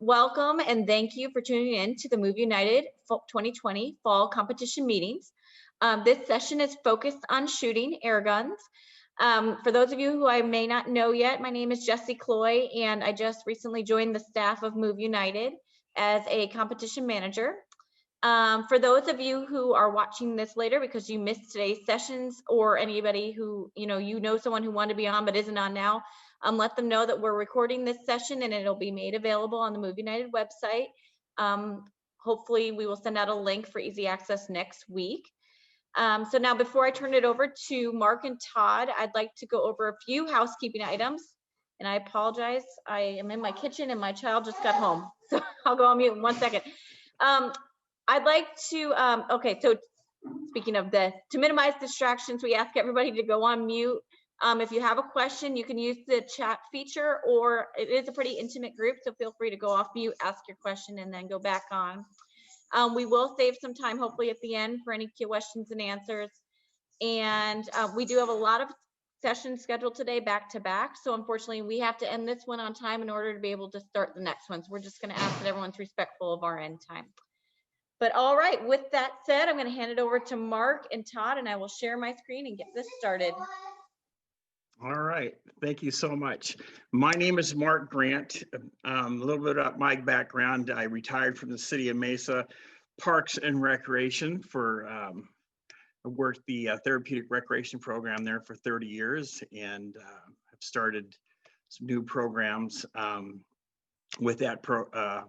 Welcome and thank you for tuning in to the Move United 2020 Fall Competition Meetings. This session is focused on shooting air guns. For those of you who I may not know yet, my name is Jessie Cloy, and I just recently joined the staff of Move United as a competition manager. For those of you who are watching this later because you missed today's sessions, or anybody who you know someone who wanted to be on but isn't on now, let them know that we're recording this session and it'll be made available on the Move United website. Hopefully we will send out a link for easy access next week. So now before I turn it over to Mark and Todd, I'd like to go over a few housekeeping items. And I apologize, I am in my kitchen and my child just got home. So I'll go on mute in 1 second. I'd like to, okay, so speaking of to minimize distractions, we ask everybody to go on mute. If you have a question, you can use the chat feature, or it is a pretty intimate group, so feel free to go off mute, ask your question, and then go back on. We will save some time, hopefully at the end, for any questions and answers. And we do have a lot of sessions scheduled today back to back, so unfortunately we have to end this one on time in order to be able to start the next one. So we're just going to ask that everyone's respectful of our end time. But all right, with that said, I'm going to hand it over to Mark and Todd, and I will share my screen and get this started. All right, thank you so much. My name is Mark Grant. A little bit about my background. I retired from the city of Mesa Parks and Recreation for, I worked the therapeutic recreation program there for 30 years and have started some new programs with that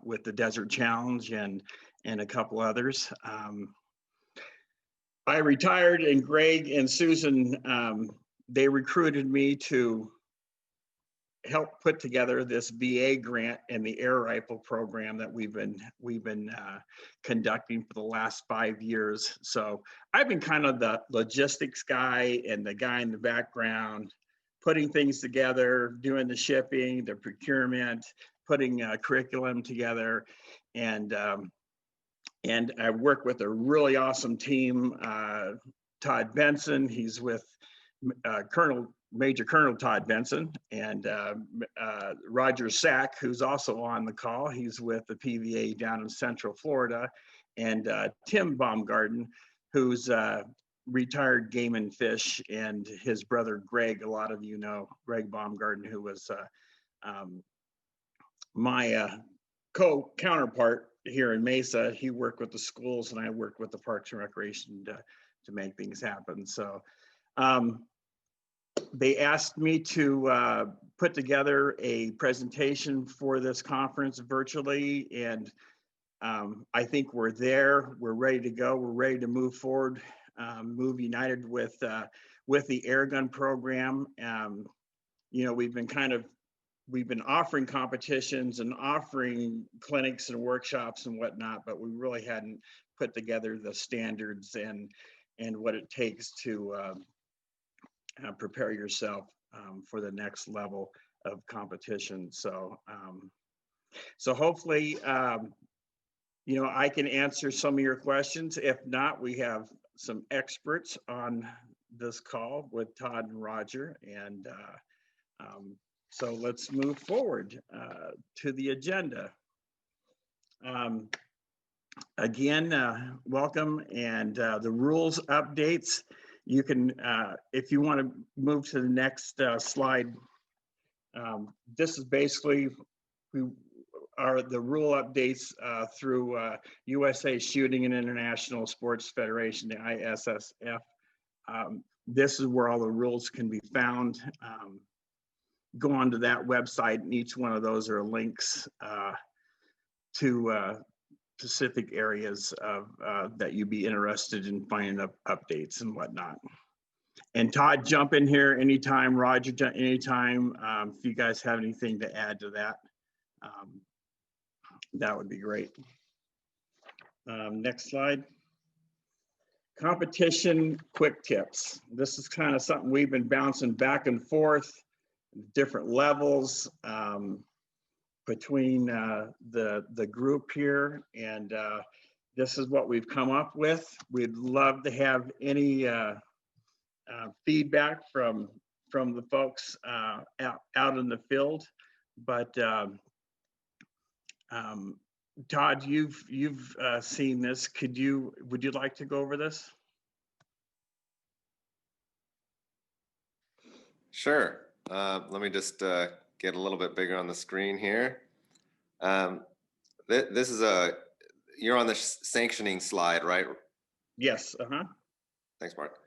with the Desert Challenge and a couple others. I retired, and Greg and Susan, they recruited me to help put together this VA grant and the air rifle program that we've been conducting for the last 5 years. So I've been kind of the logistics guy and the guy in the background, putting things together, doing the shipping, the procurement, putting curriculum together, and I work with a really awesome team. Todd Benson, he's with Major Colonel Todd Benson, and Roger Sack, who's also on the call. He's with the PVA down in Central Florida, and Tim Baumgarten, who's retired Game and Fish, and his brother Greg. A lot of you know Greg Baumgarten, who was my counterpart here in Mesa. He worked with the schools, and I worked with the Parks and Recreation to make things happen. So they asked me to put together a presentation for this conference virtually, and I think we're there. We're ready to go. We're ready to move forward, Move United with the Airgun program. You know, we've been offering competitions and offering clinics and workshops and whatnot, but we really hadn't put together the standards and what it takes to prepare yourself for the next level of competition. So, so hopefully, you know, I can answer some of your questions. If not, we have some experts on this call with Todd and Roger, and so let's move forward to the agenda. Again, welcome, and the rules updates. You can, if you want to move to the next slide, this is basically the rule updates through USA Shooting and International Sports Federation, the ISSF. This is where all the rules can be found. Go onto that website, and each one of those are links to specific areas of that you'd be interested in finding up updates and whatnot. And Todd, jump in here anytime. Roger, anytime. If you guys have anything to add to that, that would be great. Next slide. Competition quick tips. This is kind of something we've been bouncing back and forth, different levels between the group here, and this is what we've come up with. We'd love to have any feedback from the folks out in the field, but Um, Todd, you've seen this. Would you like to go over this? Sure. Let me just get a little bit bigger on the screen here. Um, this is you're on the sanctioning slide, right? Yes. Uh-huh. Thanks, Mark.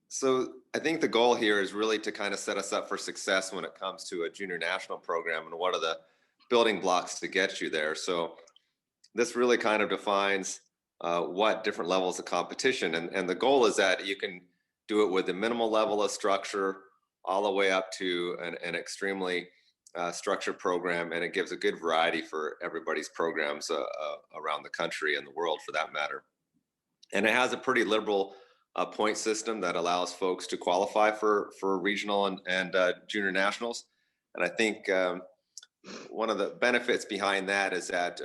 So I think the goal here is really to kind of set us up for success when it comes to a junior national program, and what are the building blocks to get you there. So this really kind of defines what different levels of competition, and the goal is that you can do it with a minimal level of structure all the way up to an extremely structured program, and it gives a good variety for everybody's programs around the country and the world for that matter. And it has a pretty liberal point system that allows folks to qualify for regional and junior nationals. And I think one of the benefits behind that is that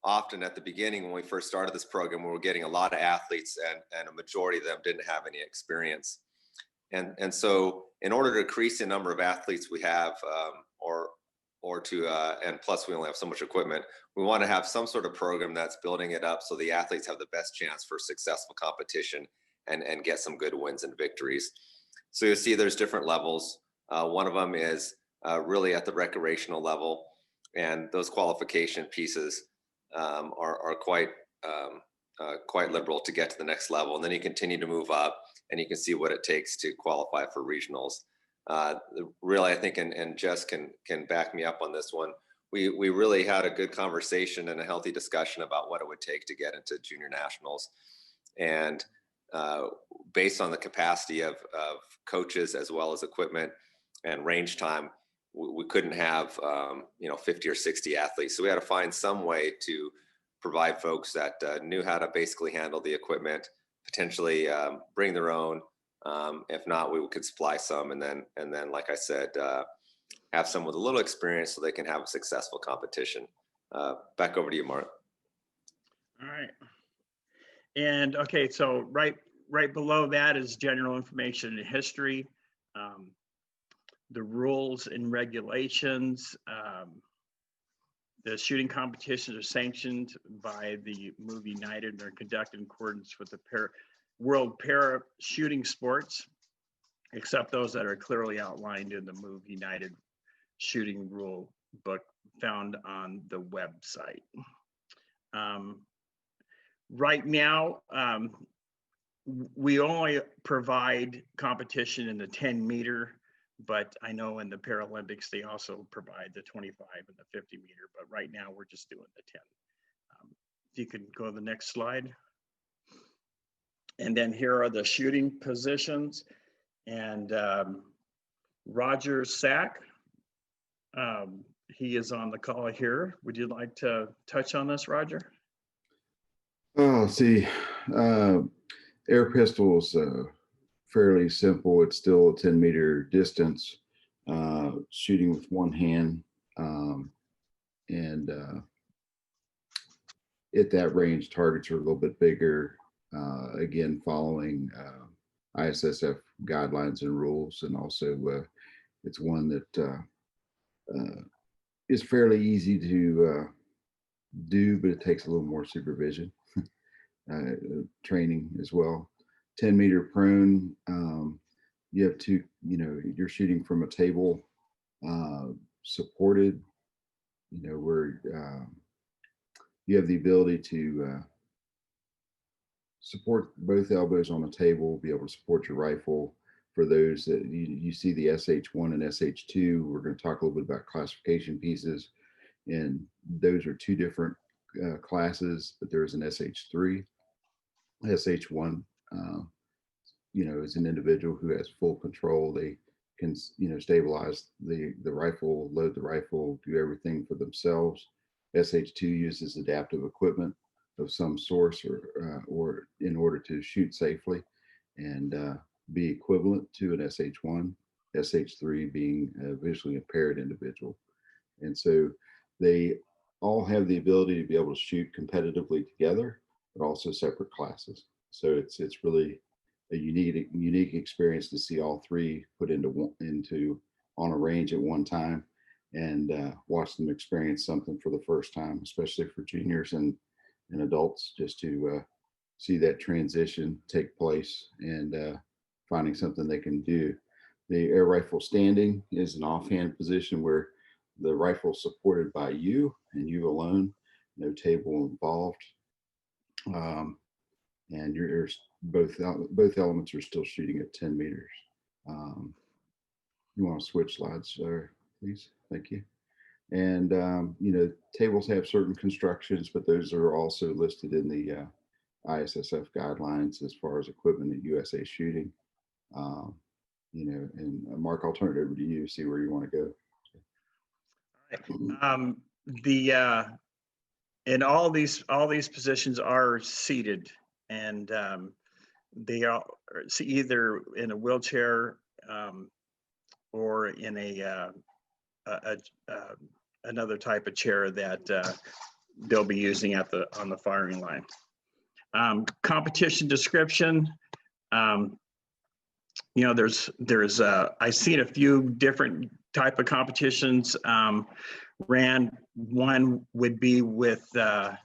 often at the beginning, when we first started this program, we were getting a lot of athletes, and a majority of them didn't have any experience. And so in order to increase the number of athletes we have, and plus we only have so much equipment, we want to have some sort of program that's building it up so the athletes have the best chance for successful competition and get some good wins and victories. So you'll see there's different levels. One of them is really at the recreational level, and those qualification pieces are quite liberal to get to the next level. And then you continue to move up, and you can see what it takes to qualify for regionals. Really, I think, and Jess can back me up on this one, we really had a good conversation and a healthy discussion about what it would take to get into junior nationals. And based on the capacity of coaches as well as equipment and range time, we couldn't have 50 or 60 athletes. So we had to find some way to provide folks that knew how to basically handle the equipment, potentially bring their own. If not, we could supply some, and then like I said, have some with a little experience so they can have a successful competition. Back over to you, Mark. All right. And okay, so right below that is general information and history, the rules and regulations. The shooting competitions are sanctioned by the Move United and are conducted in accordance with the World Para Shooting Sports, except those that are clearly outlined in the Move United shooting rule book found on the website. Right now, we only provide competition in the 10-meter, but I know in the Paralympics, they also provide the 25 and the 50-meter, but right now we're just doing the 10. If you can go to the next slide. And then here are the shooting positions. And Roger Sack, he is on the call here. Would you like to touch on this, Roger? Oh, see, air pistol is fairly simple. It's still a 10-meter distance, shooting with one hand. And at that range, targets are a little bit bigger, again, following ISSF guidelines and rules. And also it's one that is fairly easy to do, but it takes a little more supervision. Training as well. 10-meter prone, you have to, you're shooting from a table, supported, where you have the ability to support both elbows on a table, be able to support your rifle. For those that you see the SH1 and SH2, we're going to talk a little bit about classification pieces, and those are two different classes, but there's an SH3. SH1, is an individual who has full control. They can, stabilize the rifle, load the rifle, do everything for themselves. SH2 uses adaptive equipment of some source or in order to shoot safely and be equivalent to an SH1. SH3 being a visually impaired individual. And so they all have the ability to be able to shoot competitively together, but also separate classes. So it's really a unique experience to see all three put into on a range at one time. and watch them experience something for the first time, especially for juniors and adults, just to see that transition take place and finding something they can do. The air rifle standing is an offhand position where the rifle is supported by you and you alone, no table involved. And you're both elements are still shooting at 10 meters. You want to switch slides, sir, please? Thank you. And you know, tables have certain constructions, but those are also listed in the ISSF guidelines as far as equipment at USA Shooting. You know, and Mark, I'll turn it over to you, see where you want to go. And all these positions are seated, and they are either in a wheelchair or in another type of chair that they'll be using on the firing line. Competition description. You know, there's I've seen a few different type of competitions. One would be with the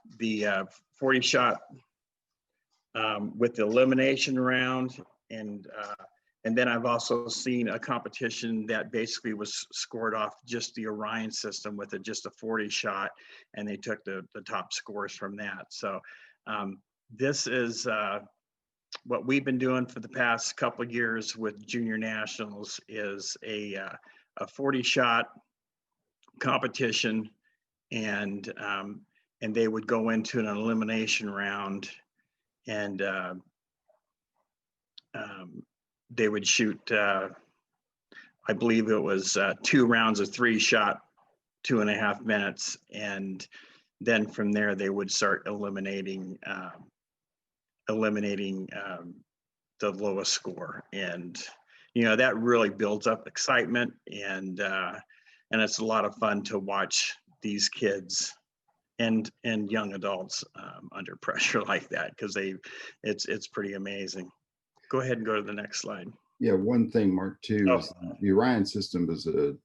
40 shot with the elimination round, and then I've also seen a competition that basically was scored off just the Orion system with just a 40 shot, and they took the top scores from that. So this is what we've been doing for the past couple of years with junior nationals is a 40 shot competition, and they would go into an elimination round, and they would shoot I believe it was 2 rounds of 3 shot, 2.5 minutes, and then from there they would start eliminating the lowest score. And you know, that really builds up excitement, and it's a lot of fun to watch these kids and young adults under pressure like that, because it's pretty amazing. Go ahead and go to the next slide. Yeah, one thing, Mark, too, is the Orion system is a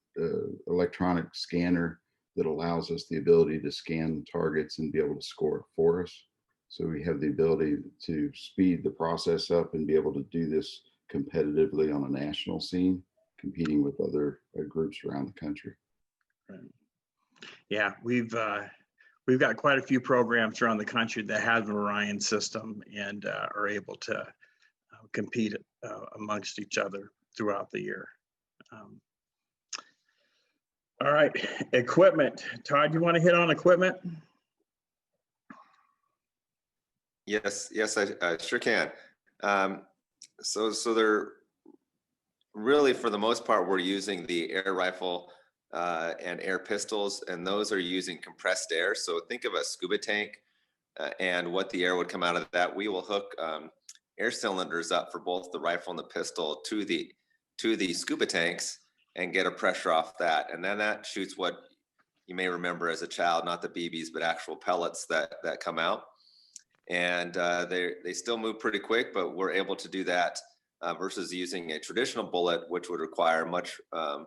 electronic scanner that allows us the ability to scan targets and be able to score it for us. So we have the ability to speed the process up and be able to do this competitively on a national scene, competing with other groups around the country. Right. Yeah, we've got quite a few programs around the country that have an Orion system and are able to compete amongst each other throughout the year. All right, equipment. Todd, you want to hit on equipment? Yes, I sure can. So they're really, for the most part, we're using the air rifle and air pistols, and those are using compressed air. So think of a scuba tank and what the air would come out of that. We will hook air cylinders up for both the rifle and the pistol to the scuba tanks and get a pressure off that. And then that shoots what you may remember as a child, not the BBs, but actual pellets that come out. And they still move pretty quick, but we're able to do that versus using a traditional bullet, which would require a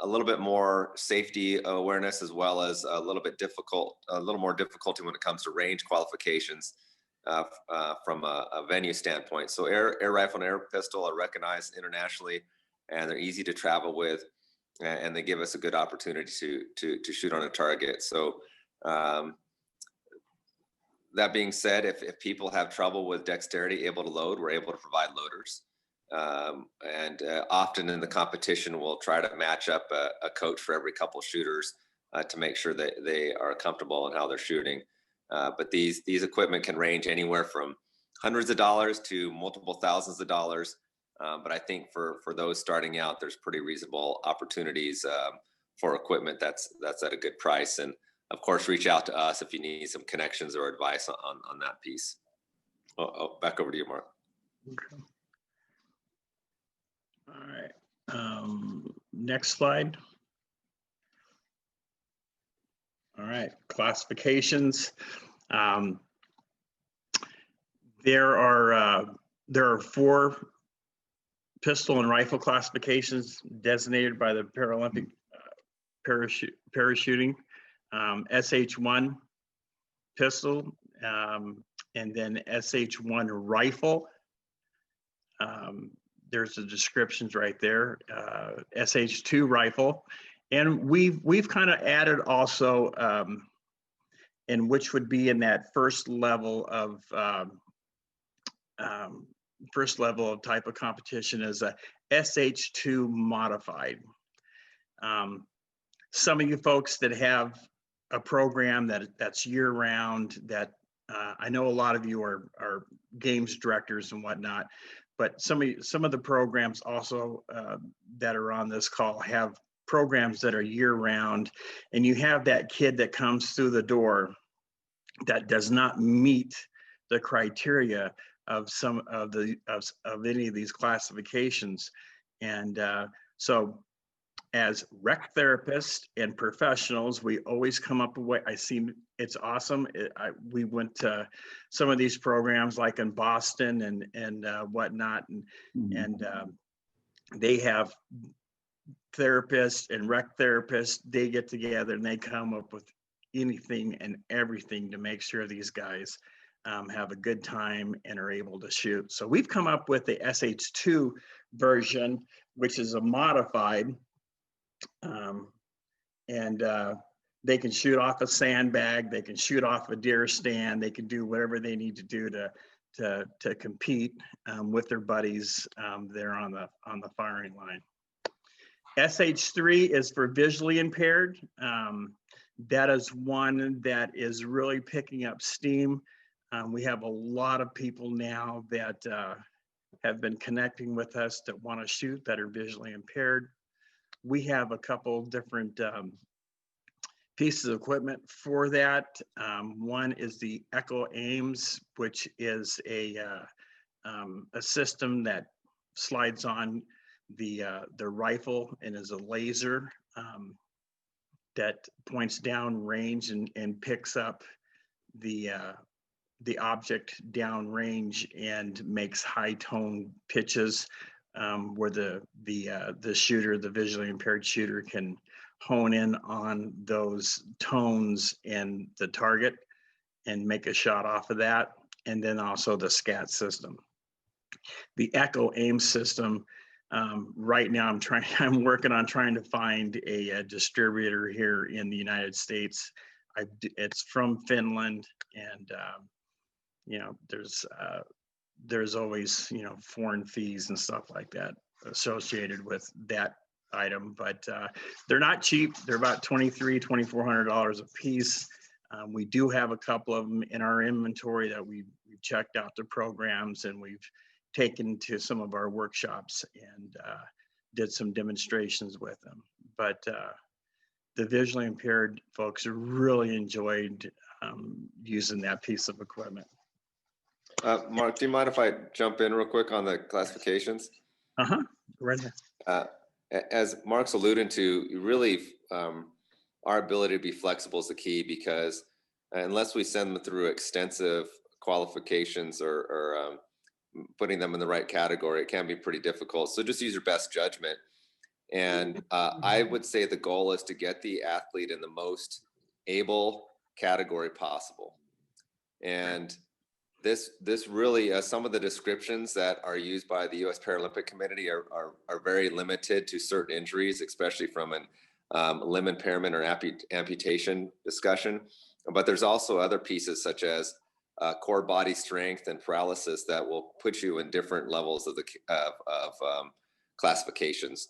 little bit more safety awareness, as well as a little more difficulty when it comes to range qualifications from a venue standpoint. So air rifle and air pistol are recognized internationally, and they're easy to travel with, and they give us a good opportunity to shoot on a target. So that being said, if people have trouble with dexterity able to load, we're able to provide loaders. And often in the competition, we'll try to match up a coach for every couple shooters to make sure that they are comfortable in how they're shooting. But these equipment can range anywhere from hundreds of dollars to multiple thousands of dollars. But I think for those starting out, there's pretty reasonable opportunities for equipment that's at a good price. And of course, reach out to us if you need some connections or advice on that piece. Back over to you, Mark. Okay. All right. Next slide. All right, classifications. There are 4 pistol and rifle classifications designated by the Paralympic parachuting, SH1 pistol, and then SH1 rifle. There's the descriptions right there. SH2 rifle, and we've kind of added also, and which would be in that first level of type of competition is a SH2 modified. Some of you folks that have a program that's year round, that I know a lot of you are games directors and whatnot, but some of the programs also that are on this call have programs that are year round, and you have that kid that comes through the door that does not meet the criteria of some of any of these classifications. And so as rec therapists and professionals, we always come up with, it's awesome. We went to some of these programs like in Boston and whatnot, and they have therapists and rec therapists. They get together and they come up with anything and everything to make sure these guys have a good time and are able to shoot. So we've come up with the SH2 version, which is a modified, and they can shoot off a sandbag, they can shoot off a deer stand, they can do whatever they need to do to compete with their buddies there on the firing line. SH3 is for visually impaired. That is one that is really picking up steam. We have a lot of people now that have been connecting with us that want to shoot that are visually impaired. We have a couple different pieces of equipment for that. One is the Echo Ames, which is a system that slides on the rifle and is a laser that points down range and picks up the object down range and makes high tone pitches where the shooter, the visually impaired shooter, can hone in on those tones and the target and make a shot off of that. And then also the SCAT system. The Echo Aim system, right now I'm working on trying to find a distributor here in the United States. It's from Finland, and you know, there's always, you know, foreign fees and stuff like that associated with that item, but they're not cheap. They're about $2,400 a piece. We do have a couple of them in our inventory that we've checked out the programs, and we've taken to some of our workshops and did some demonstrations with them. But the visually impaired folks really enjoyed using that piece of equipment. Mark, do you mind if I jump in real quick on the classifications? Right there. As Mark's alluding to, really our ability to be flexible is the key, because unless we send them through extensive qualifications or putting them in the right category, it can be pretty difficult. So just use your best judgment. And I would say the goal is to get the athlete in the most able category possible. And this really, some of the descriptions that are used by the U.S. Paralympic Committee are very limited to certain injuries, especially from an limb impairment or amputation discussion. But there's also other pieces such as core body strength and paralysis that will put you in different levels of classifications.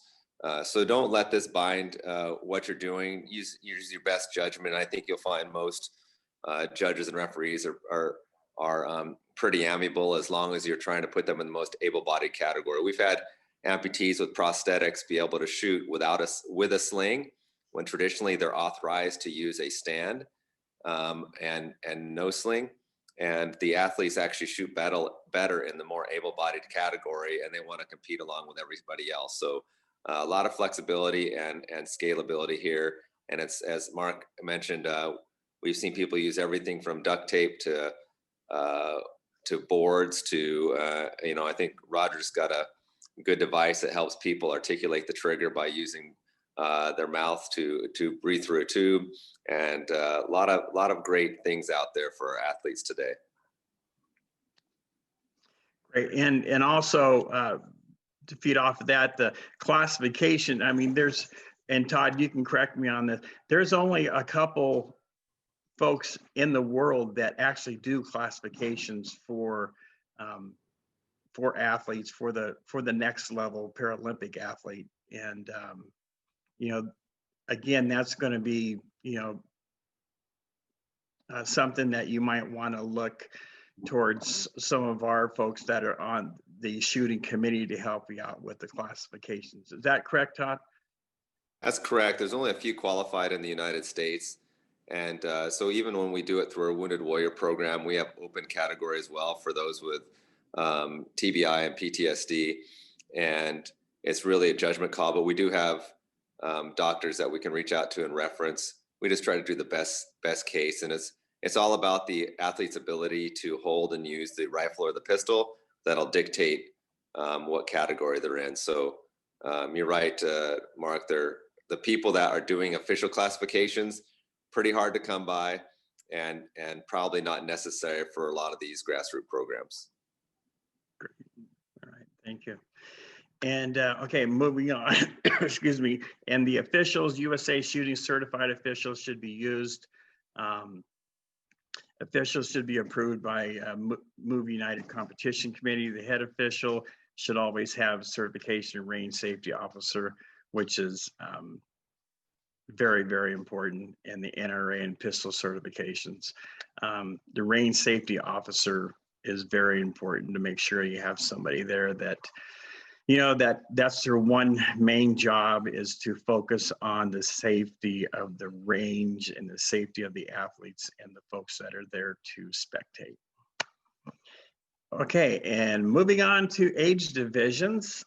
So don't let this bind what you're doing. Use your best judgment. I think you'll find most judges and referees are pretty amiable as long as you're trying to put them in the most able-bodied category. We've had amputees with prosthetics be able to shoot with a sling, when traditionally they're authorized to use a stand and no sling. And the athletes actually shoot better in the more able-bodied category, and they want to compete along with everybody else. So a lot of flexibility and scalability here. And it's, as Mark mentioned, we've seen people use everything from duct tape to boards to, I think Roger's got a good device that helps people articulate the trigger by using their mouth to breathe through a tube, and a lot of great things out there for our athletes today. Great, and also to feed off of that, the classification. I mean, and Todd, you can correct me on this. There's only a couple folks in the world that actually do classifications for athletes for the next level Paralympic athlete, and you know, again, that's going to be, you know, something that you might want to look towards some of our folks that are on the shooting committee to help you out with the classifications. Is that correct, Todd? That's correct. There's only a few qualified in the United States. And so even when we do it through our Wounded Warrior program, we have open category as well for those with TBI and PTSD. And it's really a judgment call, but we do have doctors that we can reach out to and reference. We just try to do the best case. And it's all about the athlete's ability to hold and use the rifle or the pistol. That'll dictate what category they're in. So you're right, Mark, the people that are doing official classifications, pretty hard to come by, and probably not necessary for a lot of these grassroots programs. Great. All right, thank you. And okay, moving on, excuse me, and the officials, USA Shooting Certified officials should be used. Officials should be approved by Move United Competition Committee. The head official should always have certification range safety officer, which is very, very important in the NRA and pistol certifications. The range safety officer is very important to make sure you have somebody there that, you know, that's their one main job, is to focus on the safety of the range and the safety of the athletes and the folks that are there to spectate. Okay, and moving on to age divisions.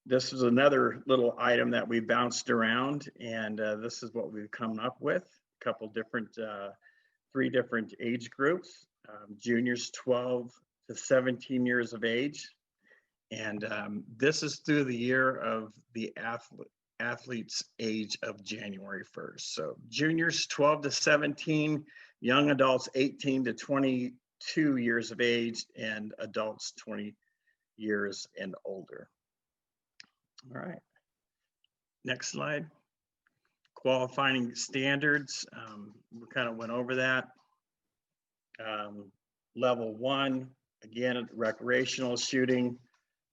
This is another little item that we bounced around, and this is what we've come up with. A couple different, 3 different age groups. Juniors 12 to 17 years of age. And this is through the year of the athlete's age of January 1st. So juniors 12 to 17, young adults 18 to 22 years of age, and adults 20 years and older. All right, next slide. Qualifying standards, we kind of went over that. Level 1, again, recreational shooting.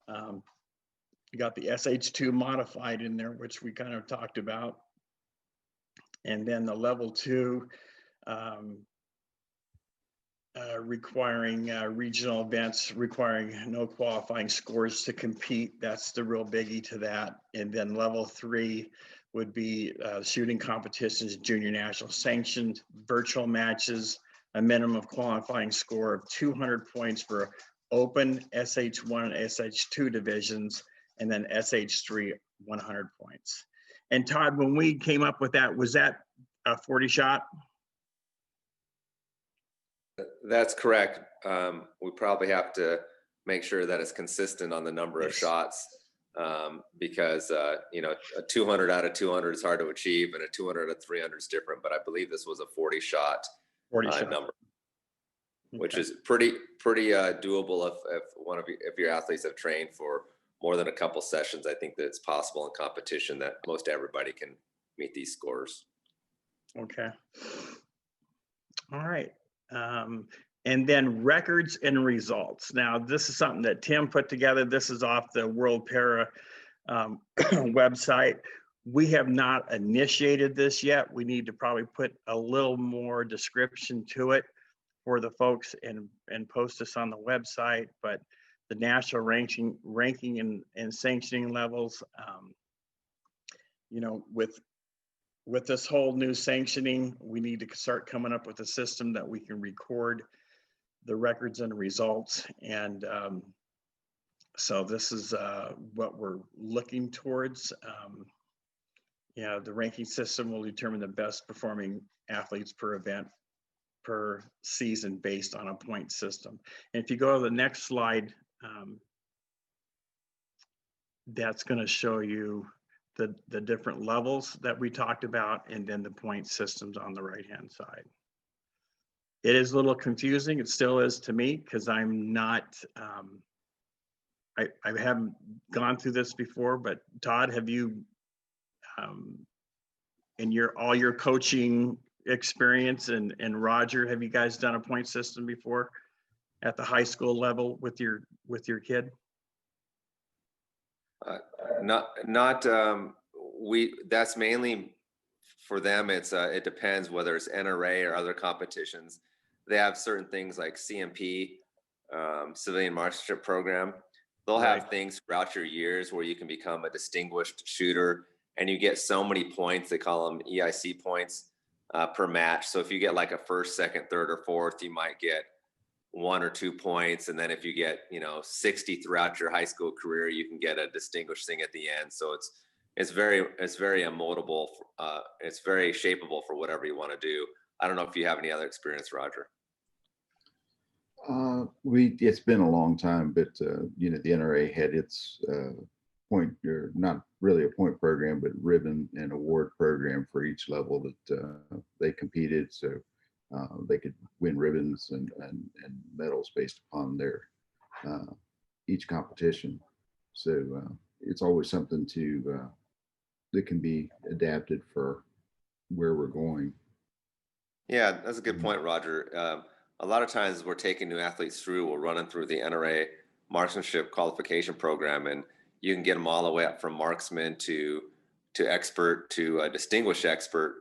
You got the SH2 modified in there, which we kind of talked about. And then the level 2, requiring regional events, requiring no qualifying scores to compete. That's the real biggie to that. And then level 3 would be shooting competitions, junior national sanctioned, virtual matches, a minimum of qualifying score of 200 points for open SH1 and SH2 divisions, and then SH3 100 points. And Todd, when we came up with that, was that a 40 shot? That's correct. We probably have to make sure that it's consistent on the number of shots, because you know, a 200 out of 200 is hard to achieve, and a 200 out of 300 is different. But I believe this was a 40 shot number, which is pretty doable if your athletes have trained for more than a couple sessions. I think that it's possible in competition that most everybody can meet these scores. Okay. All right. And then records and results. Now, this is something that Tim put together. This is off the World Para website. We have not initiated this yet. We need to probably put a little more description to it for the folks and post this on the website. But the national ranking and sanctioning levels, you know, with this whole new sanctioning, we need to start coming up with a system that we can record the records and results. And so this is what we're looking towards. You know, the ranking system will determine the best performing athletes per event per season based on a point system. And if you go to the next slide, that's going to show you the different levels that we talked about, and then the point systems on the right-hand side. It is a little confusing. It still is to me, because I'm not, I haven't gone through this before, but Todd, have you, in all your coaching experience, and Roger, have you guys done a point system before at the high school level with your kid? That's mainly for them. It depends whether it's NRA or other competitions. They have certain things like CMP, Civilian Marksmanship Program. They'll have things throughout your years where you can become a distinguished shooter, and you get so many points. They call them EIC points per match. So if you get like a first, second, third, or fourth, you might get 1 or 2 points. And then if you get, 60 throughout your high school career, you can get a distinguished thing at the end. So it's very moldable. It's very shapeable for whatever you want to do. I don't know if you have any other experience, Roger. It's been a long time, but the NRA had its point, or not really a point program, but ribbon and award program for each level that they competed. So they could win ribbons and medals based upon their each competition. So it's always something that can be adapted for where we're going. Yeah, that's a good point, Roger. A lot of times we're taking new athletes through, we're running through the NRA marksmanship qualification program, and you can get them all the way up from marksman to expert to a distinguished expert.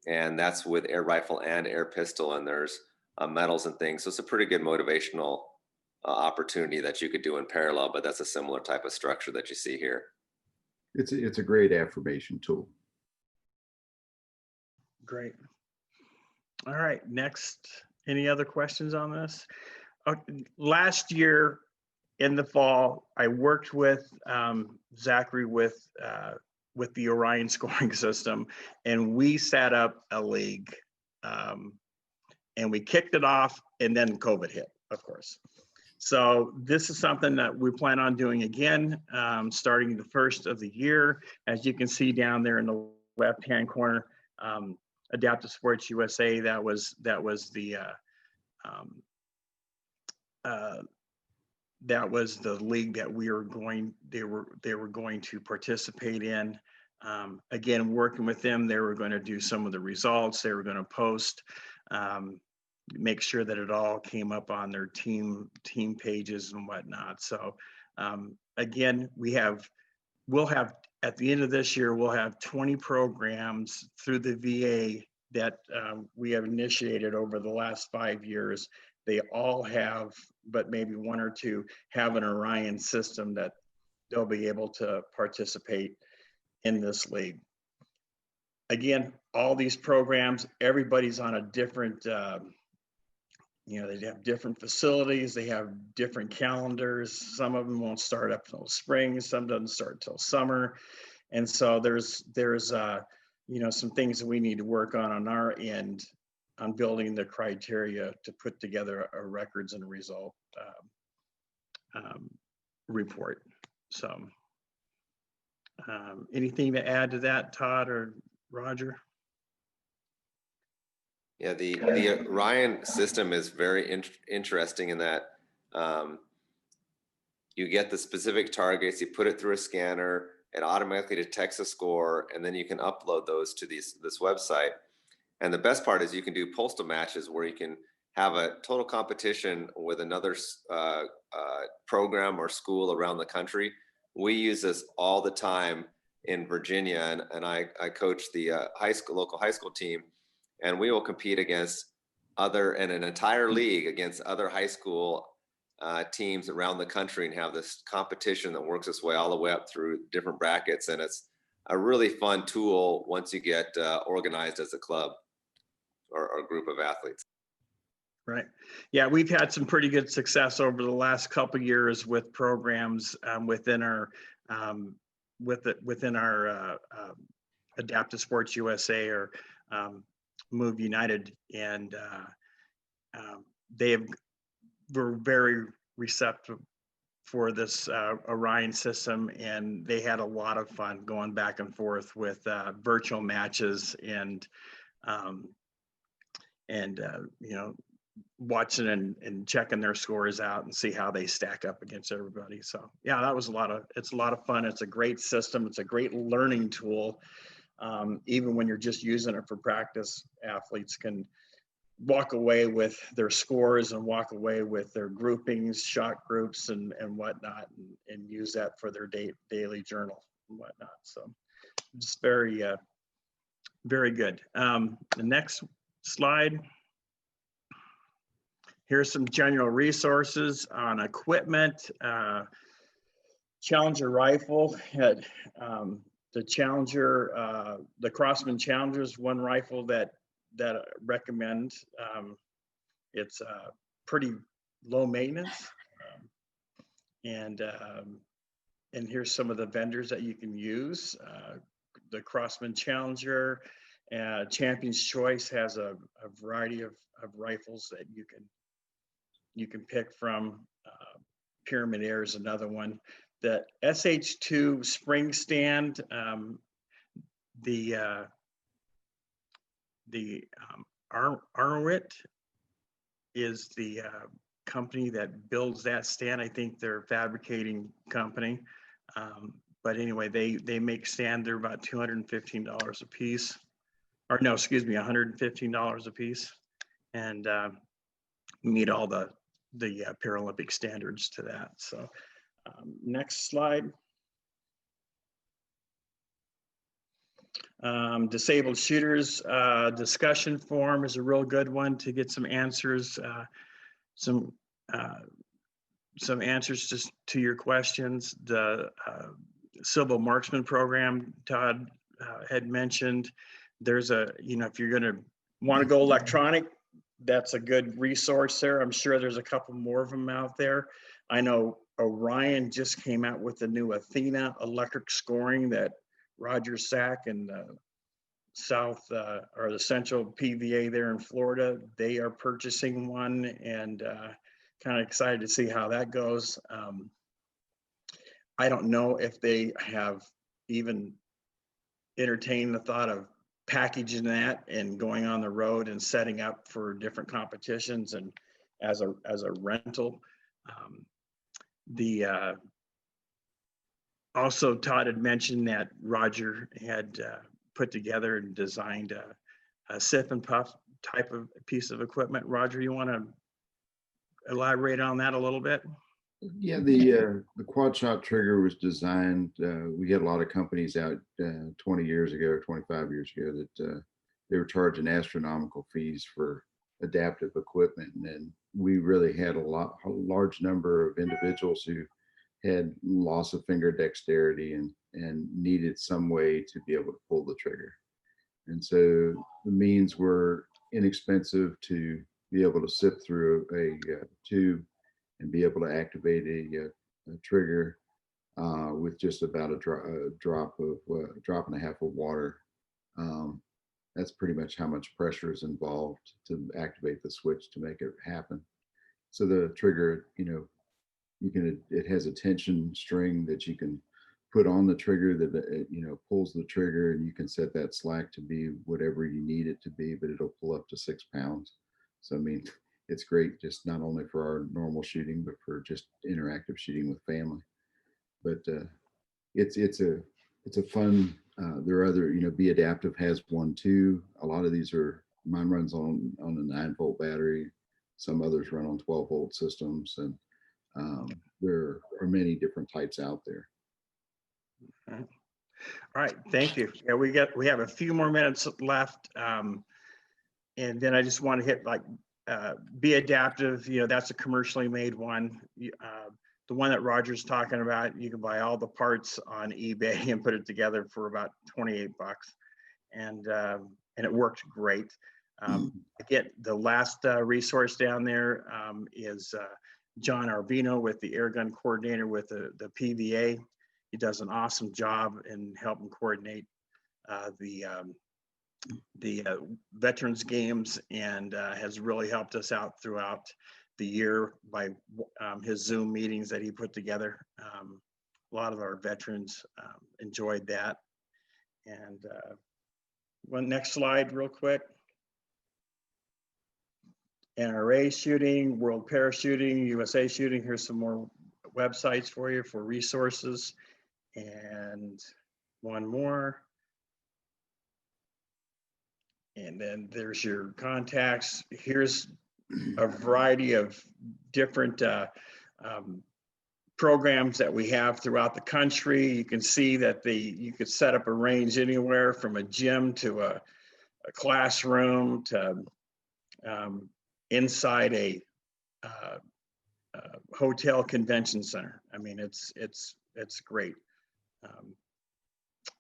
And that's with air rifle and air pistol, and there's medals and things. So it's a pretty good motivational opportunity that you could do in parallel, but that's a similar type of structure that you see here. It's a great affirmation tool. Great. All right, next. Any other questions on this? Last year in the fall, I worked with Zachary with the Orion scoring system, and we set up a league, and we kicked it off, and then COVID hit, of course. So this is something that we plan on doing again, starting the first of the year. As you can see down there in the left-hand corner, Adaptive Sports USA, that was the league that they were going to participate in. Again, working with them, they were going to do some of the results. They were going to post, make sure that it all came up on their team pages and whatnot. So again, we'll have at the end of this year, we'll have 20 programs through the VA that we have initiated over the last 5 years. They all have, but maybe 1 or 2 have an Orion system that they'll be able to participate in this league. Again, all these programs, everybody's on a different, they have different facilities, they have different calendars. Some of them won't start up until spring, some doesn't start till summer. And so there's some things that we need to work on our end on building the criteria to put together a records and result report. So anything to add to that, Todd or Roger? Yeah, the Orion system is very interesting in that you get the specific targets, you put it through a scanner, it automatically detects a score, and then you can upload those to this website. And the best part is you can do postal matches where you can have a total competition with another program or school around the country. We use this all the time in Virginia, and I coach the local high school team, and we will compete against an entire league against other high school teams around the country and have this competition that works its way all the way up through different brackets. And it's a really fun tool once you get organized as a club or a group of athletes. Right. Yeah, we've had some pretty good success over the last couple of years with programs within our Adaptive Sports USA or Move United, and were very receptive for this Orion system, and they had a lot of fun going back and forth with virtual matches and you know, watching and checking their scores out and see how they stack up against everybody. So yeah, that was it's a lot of fun. It's a great system. It's a great learning tool. Even when you're just using it for practice, athletes can walk away with their scores and walk away with their groupings, shot groups and whatnot, and use that for their daily journal and whatnot. So just very, very good. The next slide. Here's some general resources on equipment. Challenger rifle had the Challenger, the Crosman Challenger is one rifle that I recommend. It's pretty low maintenance. And here's some of the vendors that you can use. The Crosman Challenger, Champion's Choice has a variety of rifles that you can pick from. Pyramid Air is another one. The SH2 spring stand, Arwit is the company that builds that stand. I think they're a fabricating company. But anyway, they make stand. They're about $215 a piece. Or no, excuse me, $115 a piece. And meet all the Paralympic standards to that. So next slide. Disabled shooters discussion forum is a real good one to get some answers, some answers to your questions. The civil marksman program Todd had mentioned. There's if you're going to want to go electronic, that's a good resource there. I'm sure there's a couple more of them out there. I know Orion just came out with the new Athena electric scoring that Roger Sack and South or the Central PVA there in Florida, they are purchasing one, and kind of excited to see how that goes. I don't know if they have even entertained the thought of packaging that and going on the road and setting up for different competitions and as a rental. Also Todd had mentioned that Roger had put together and designed a sip and puff type of piece of equipment. Roger, you want to elaborate on that a little bit? Yeah, the quad shot trigger was designed. We had a lot of companies out 20 years ago or 25 years ago that they were charging astronomical fees for adaptive equipment, and then we really had a large number of individuals who had loss of finger dexterity and needed some way to be able to pull the trigger. And so the means were inexpensive to be able to sip through a tube and be able to activate a trigger with just about a drop and a half of water. That's pretty much how much pressure is involved to activate the switch to make it happen. So the trigger, it has a tension string that you can put on the trigger that pulls the trigger, and you can set that slack to be whatever you need it to be, but it'll pull up to 6 pounds. So I mean, it's great just not only for our normal shooting, but for just interactive shooting with family. But it's a fun. There are other, Be Adaptive has one too. A lot of these mine runs on a 9-volt battery. Some others run on 12-volt systems, and there are many different types out there. All right, thank you. Yeah, we have a few more minutes left, and then I just want to hit Be Adaptive. That's a commercially made one. The one that Roger's talking about, you can buy all the parts on eBay and put it together for about 28 bucks, and it worked great. Again, the last resource down there is John Arvino with the Airgun coordinator with the PVA. He does an awesome job in helping coordinate the Veterans Games, and has really helped us out throughout the year by his Zoom meetings that he put together. A lot of our veterans enjoyed that. And one next slide real quick. NRA shooting, World Parachuting, USA shooting. Here's some more websites for you for resources. And one more. And then there's your contacts. Here's a variety of different programs that we have throughout the country. You can see that you could set up a range anywhere from a gym to a classroom to inside a hotel convention center. I mean, it's great.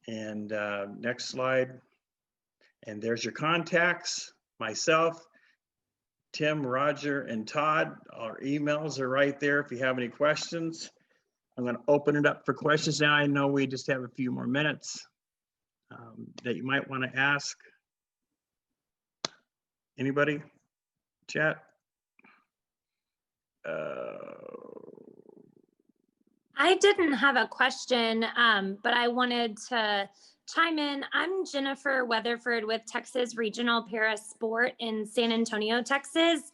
Next slide. And there's your contacts, myself, Tim, Roger, and Todd. Our emails are right there if you have any questions. I'm going to open it up for questions now. I know we just have a few more minutes that you might want to ask. Anybody? Chat? I didn't have a question, but I wanted to chime in. I'm Jennifer Weatherford with Texas Regional Para Sport in San Antonio, Texas.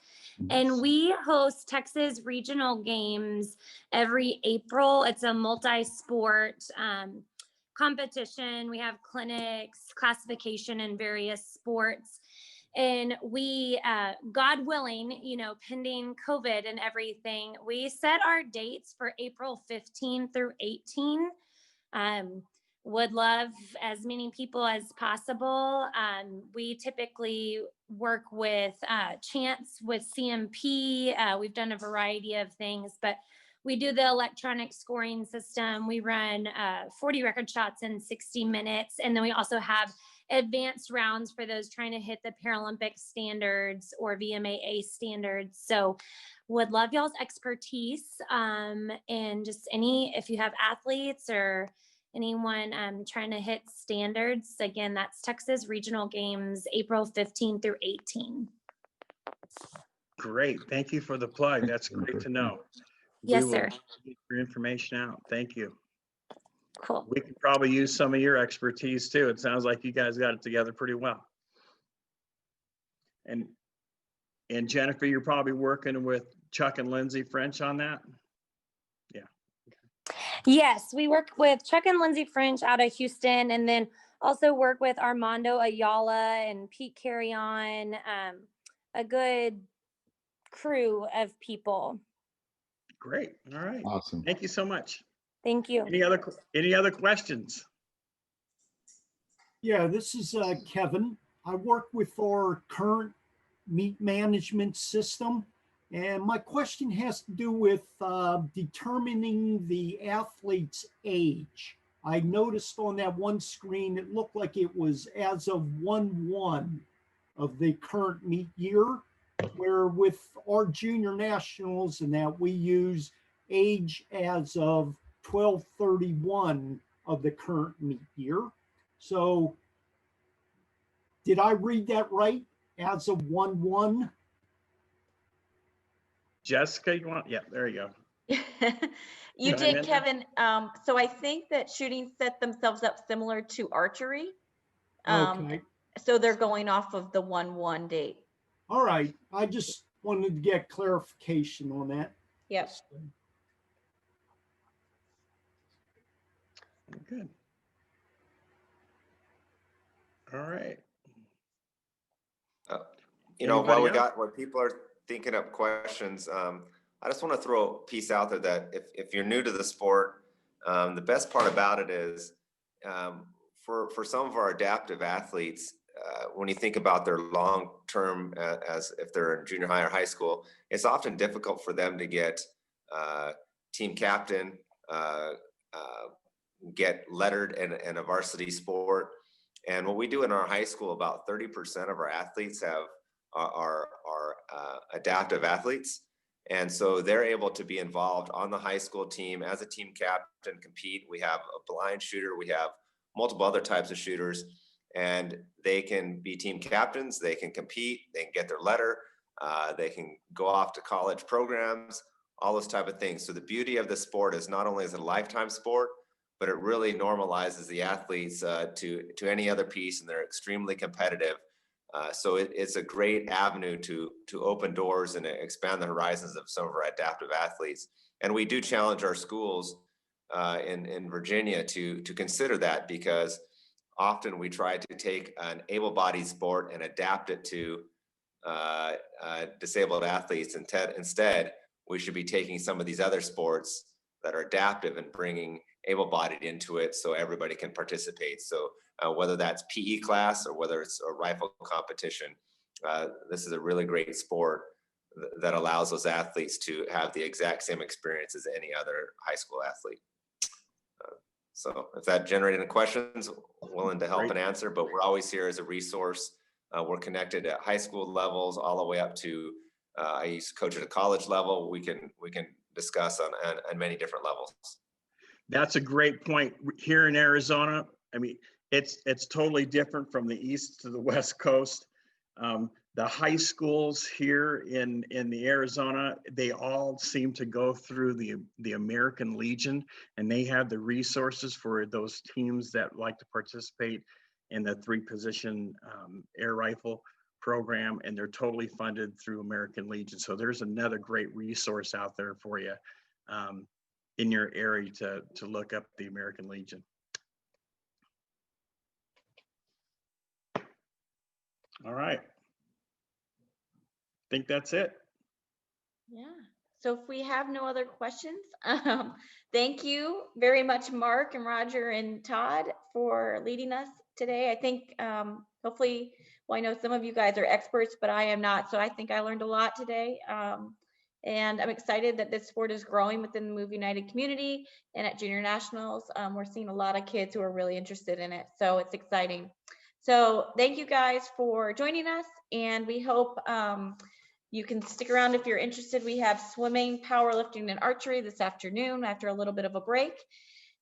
And we host Texas Regional Games every April. It's a multi-sport competition. We have clinics, classification in various sports. And we, God willing, you know, pending COVID and everything, we set our dates for April 15 through 18. Would love as many people as possible. We typically work with Chance with CMP. We've done a variety of things, but we do the electronic scoring system. We run 40 record shots in 60 minutes. And then we also have advanced rounds for those trying to hit the Paralympic standards or VMAA standards. So would love y'all's expertise and just if you have athletes or anyone trying to hit standards. Again, that's Texas Regional Games, April 15 through 18. Great. Thank you for the plug. That's great to know. Yes, We will sir. get your information out. Thank you. Cool. We could probably use some of your expertise too. It sounds like you guys got it together pretty well. And Jennifer, you're probably working with Chuck and Lindsay French on that? Yeah. Yes, we work with Chuck and Lindsay French out of Houston, and then also work with Armando Ayala and Pete Carrion, a good crew of people. Great. All right. Awesome. Thank you so much. Thank you. Any other questions? Yeah, this is Kevin. I work with our current meet management system. And my question has to do with determining the athlete's age. I noticed on that one screen, it looked like it was as of 1/1 of the current meet year, where with our junior nationals and that we use age as of 12/31 of the current meet year. So did I read that right? As of 1/1? Jessica, you want? Yeah, there you go. You Chime in did, Kevin. So I think that shooting set themselves up similar to archery. Okay. So they're going off of the 1/1 date. All right. I just wanted to get clarification on that. Yep. Good. All right. You know, while Anybody while people are thinking up questions, I just want to throw a piece out there that if you're new to the sport, the best part about it is for some of our adaptive athletes, when you think about their long term as if they're in junior high or high school, it's often difficult for them to get team captain, get lettered in a varsity sport. And what we do in our high school, about 30% of our athletes are adaptive athletes. And so they're able to be involved on the high school team as a team captain, compete. We have a blind shooter. We have multiple other types of shooters, and they can be team captains. They can compete. They can get their letter. They can go off to college programs, all those type of things. So the beauty of the sport is not only is it a lifetime sport, but it really normalizes the athletes to any other piece, and they're extremely competitive. So it's a great avenue to open doors and expand the horizons of some of our adaptive athletes. And we do challenge our schools in Virginia to consider that, because often we try to take an able-bodied sport and adapt it to disabled athletes. Instead, we should be taking some of these other sports that are adaptive and bringing able-bodied into it so everybody can participate. So whether that's PE class or whether it's a rifle competition, this is a really great sport that allows those athletes to have the exact same experience as any other high school athlete. So if that generated any questions, willing to help Great. and answer, but we're always here as a resource. We're connected at high school levels all the way up to, I used to coach at a college level. We can discuss on many different levels. That's a great point. Here in Arizona, I mean, it's totally different from the east to the west coast. The high schools here in the Arizona, they all seem to go through the American Legion, and they have the resources for those teams that like to participate in the 3-position air rifle program, and they're totally funded through American Legion. So there's another great resource out there for you in your area to look up the American Legion. All right. I think that's it. Yeah. So if we have no other questions, thank you very much, Mark and Roger and Todd, for leading us today. I think hopefully, well, I know some of you guys are experts, but I am not. So I think I learned a lot today. And I'm excited that this sport is growing within the Move United community and at junior nationals. We're seeing a lot of kids who are really interested in it. So it's exciting. So thank you guys for joining us, and we hope you can stick around if you're interested. We have swimming, powerlifting, and archery this afternoon after a little bit of a break.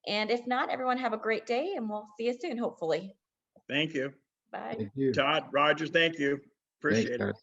And if not, everyone have a great day, and we'll see you soon, hopefully. Thank you. Bye. Thank you. Todd, Roger, thank you. Appreciate Thanks, it. guys.